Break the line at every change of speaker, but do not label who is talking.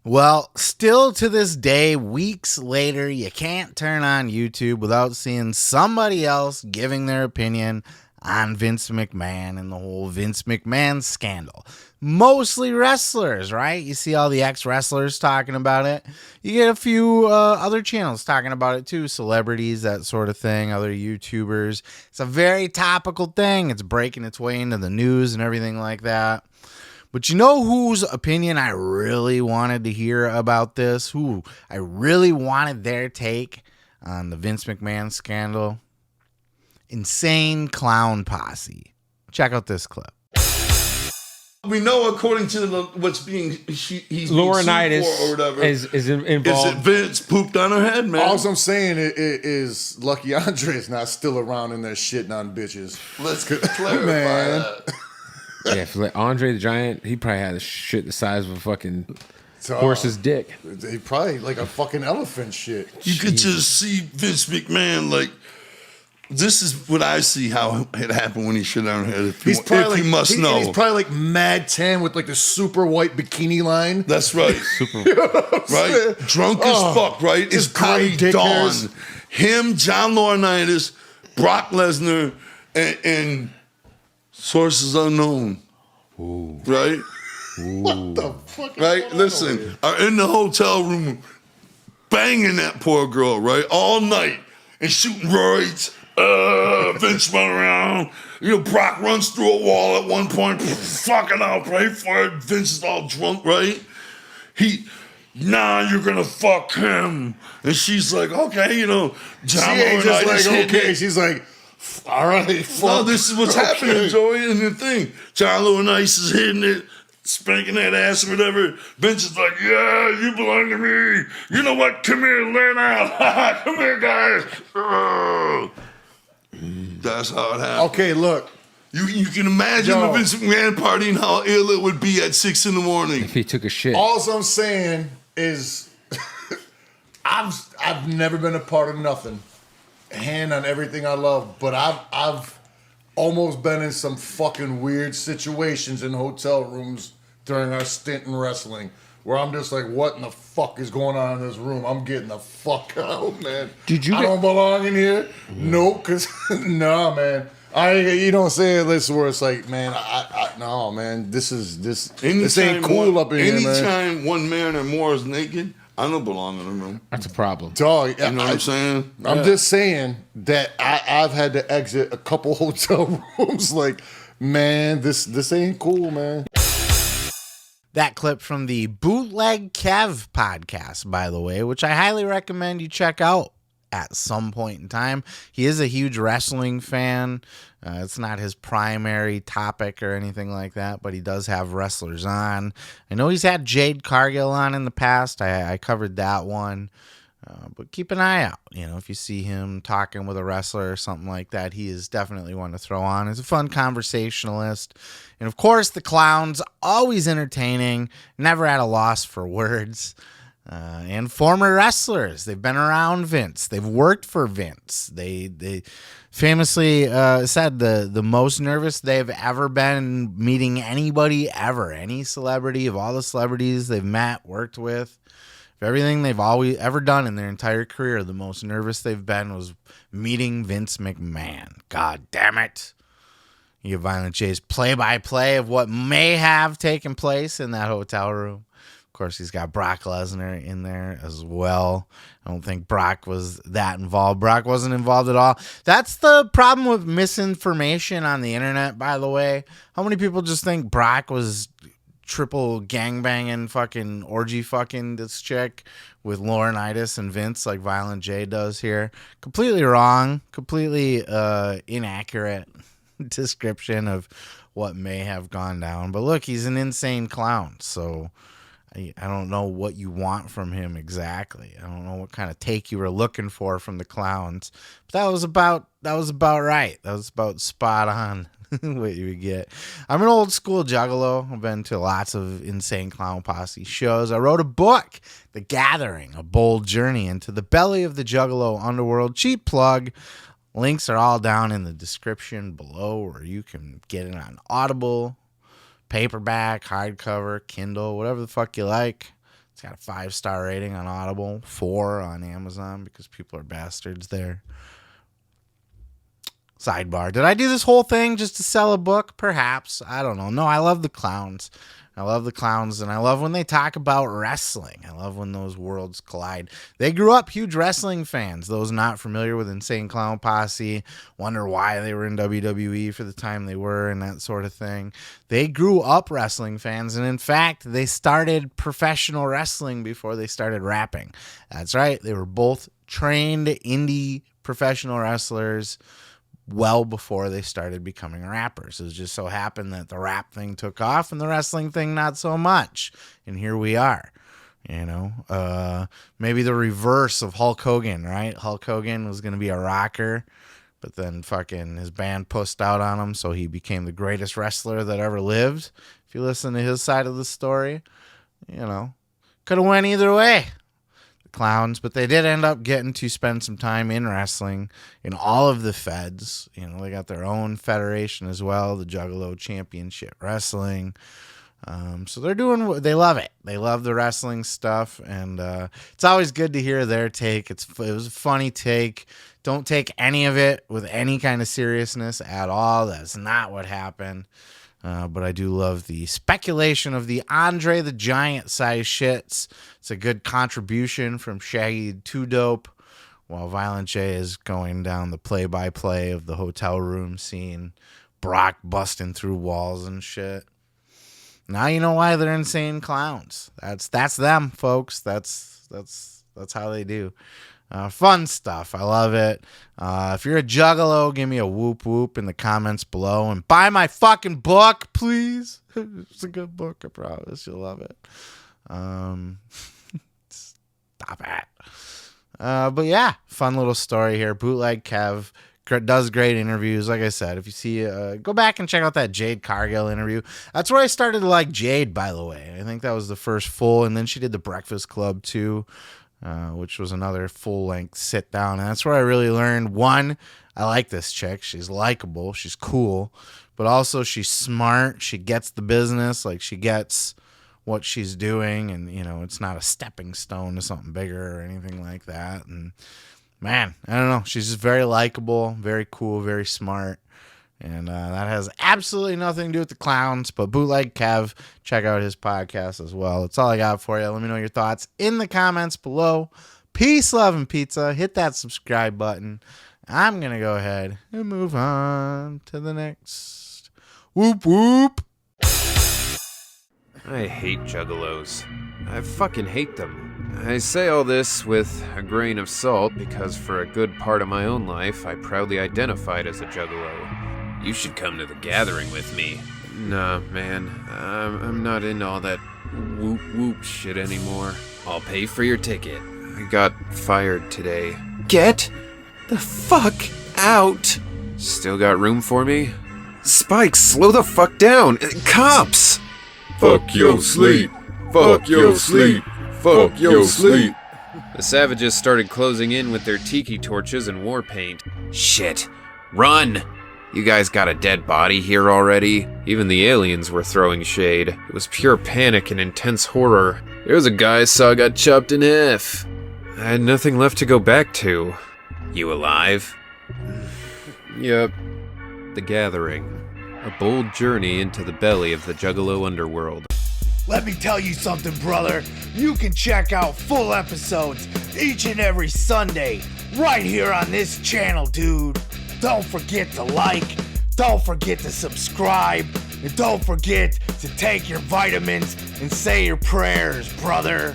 Well, still to this day, weeks later, you can't turn on YouTube without seeing somebody else giving their opinion on Vince McMahon and the whole Vince McMahon scandal. Mostly wrestlers, right? You see all the ex-wrestlers talking about it. You get a few other channels talking about it too, celebrities, that sort of thing, other YouTubers. It's a very topical thing. It's breaking its way into the news and everything like that. But you know whose opinion I really wanted to hear about this? Who I really wanted their take on the Vince McMahon scandal? Insane Clown Posse. Check out this clip.
We know, according to what's being he's being
Laurinaitis
sued for or whatever,
is involved.
Is it Vince pooped on her head, man?
All I'm saying is Lucky Andre's not still around in there shitting on bitches.
Let's clarify
Man.
that.
Yeah, for like Andre the Giant, he probably had a shit the size of a fucking horse's dick.
He probably like a fucking elephant shit.
You could just see Vince McMahon like. This is what I see how it happened when he shit on her head. If
He's probably
you must know.
He's probably like mad tan with like the super white bikini line.
That's right.
Super.
Right? Drunk as fuck, right? It's
just gray
pre
dick
dawn.
hairs.
Him, John Laurinaitis, Brock Lesnar, and sources unknown.
Ooh.
Right?
What the fuck?
Right? Listen, are in the hotel room banging that poor girl, right? All night and shooting roids. Vince run around. You know, Brock runs through a wall at one point, fucking out, right? For it. Vince is all drunk, right? You're gonna fuck him. And she's like, okay, you know, John
She ain't just
Laurinaitis
like, okay.
it.
She's like, all right, fuck.
No, this is what's
Okay.
happening, Joey, and the thing. John Laurinaitis is hitting it, spanking that ass or whatever. Vince is like, yeah, you belong to me. You know what? Come here, learn out. Come here, guys. Oh. That's how it happened.
Okay, look.
You can imagine the Vince McMahon party and how ill it would be at 6 in the morning.
If he took a shit.
All I'm saying is, I've never been a part of nothing. Hand on everything I love, but I've almost been in some fucking weird situations in hotel rooms during our stint in wrestling, where I'm just like, what in the fuck is going on in this room? I'm getting the fuck out, man.
Did you
I don't belong in here. Nope, cause nah, man. You don't say this where it's like, man, no, man. This ain't cool up in here, man.
Anytime one man or more is naked, I don't belong in the room.
That's a problem.
Dog,
You know what I'm saying?
I'm just saying that I've had to exit a couple hotel rooms. Like, man, this ain't cool, man.
That clip from the Bootleg Kev Podcast, by the way, which I highly recommend you check out at some point in time. He is a huge wrestling fan. It's not his primary topic or anything like that, but he does have wrestlers on. I know he's had Jade Cargill on in the past. I covered that one. But keep an eye out. You know, if you see him talking with a wrestler or something like that, he is definitely one to throw on. He's a fun conversationalist. And of course, the clown's always entertaining, never at a loss for words. And former wrestlers. They've been around Vince. They've worked for Vince. They famously said the most nervous they've ever been meeting anybody ever. Any celebrity, of all the celebrities they've met, worked with. Everything they've always ever done in their entire career, the most nervous they've been was meeting Vince McMahon. God damn it. You get Violent J's play-by-play of what may have taken place in that hotel room. Of course, he's got Brock Lesnar in there as well. I don't think Brock was that involved. Brock wasn't involved at all. That's the problem with misinformation on the internet, by the way. How many people just think Brock was triple gangbanging fucking orgy fucking this chick with Laurinaitis and Vince like Violent J does here? Completely wrong. Completely inaccurate description of what may have gone down. But look, he's an insane clown, so I don't know what you want from him exactly. I don't know what kind of take you were looking for from the clowns. But that was about right. That was about spot on. What you would get. I'm an old school juggalo. I've been to lots of Insane Clown Posse shows. I wrote a book, The Gathering, A Bold Journey into the Belly of the Juggalo Underworld. Cheap plug. Links are all down in the description below, where you can get it on Audible, paperback, hardcover, Kindle, whatever the fuck you like. It's got a 5-star rating on Audible, 4 on Amazon because people are bastards there. Sidebar. Did I do this whole thing just to sell a book? Perhaps. I don't know. No, I love the clowns. I love the clowns, and I love when they talk about wrestling. I love when those worlds collide. They grew up huge wrestling fans. Those not familiar with Insane Clown Posse wonder why they were in WWE for the time they were and that sort of thing. They grew up wrestling fans, and in fact, they started professional wrestling before they started rapping. That's right. They were both trained indie professional wrestlers well before they started becoming rappers. It just so happened that the rap thing took off and the wrestling thing not so much. And here we are, you know. Maybe the reverse of Hulk Hogan, right? Hulk Hogan was going to be a rocker, but then fucking his band pussed out on him, so he became the greatest wrestler that ever lived. If you listen to his side of the story, you know, could have went either way. Clowns, but they did end up getting to spend some time in wrestling in all of the feds. You know, they got their own federation as well, the Juggalo Championship Wrestling. So they're doing, they love it. They love the wrestling stuff, and it's always good to hear their take. It was a funny take. Don't take any of it with any kind of seriousness at all. That's not what happened. But I do love the speculation of the Andre the Giant size shits. It's a good contribution from Shaggy 2 Dope, while Violent J is going down the play-by-play of the hotel room scene, Brock busting through walls and shit. Now you know why they're insane clowns. That's them, folks. That's how they do. Fun stuff. I love it. If you're a juggalo, give me a whoop whoop in the comments below and buy my fucking book, please. It's a good book. I promise you'll love it. Stop it. But yeah, fun little story here. Bootleg Kev does great interviews. Like I said, if you see, go back and check out that Jade Cargill interview. That's where I started to like Jade, by the way. I think that was the first full, and then she did the Breakfast Club too. Which was another full-length sit-down. And that's where I really learned, one, I like this chick. She's likable. She's cool. But also she's smart. She gets the business. Like, she gets what she's doing. And, you know, it's not a stepping stone to something bigger or anything like that. And, man, I don't know. She's just very likable, very cool, very smart. And that has absolutely nothing to do with the clowns, but Bootleg Kev, check out his podcast as well. That's all I got for you. Let me know your thoughts in the comments below. Peace, love, and pizza. Hit that subscribe button. I'm going to go ahead and move on to the next. Whoop, whoop.
I hate juggalos. I fucking hate them. I say all this with a grain of salt because for a good part of my own life, I proudly identified as a juggalo. You should come to the gathering with me. Nah, man. I'm not in all that whoop-whoop shit anymore. I'll pay for your ticket. I got fired today. Get the fuck out! Still got room for me? Spikes, slow the fuck down! Cops!
Fuck your sleep. Fuck your sleep. Fuck your sleep.
The savages started closing in with their tiki torches and war paint. Shit. Run! You guys got a dead body here already? Even the aliens were throwing shade. It was pure panic and intense horror. There was a guy I saw got chopped in half. I had nothing left to go back to. You alive? Yep. The Gathering. A bold journey into the belly of the Juggalo underworld.
Let me tell you something, brother. You can check out full episodes each and every Sunday right here on this channel, dude. Don't forget to like, don't forget to subscribe, and don't forget to take your vitamins and say your prayers, brother.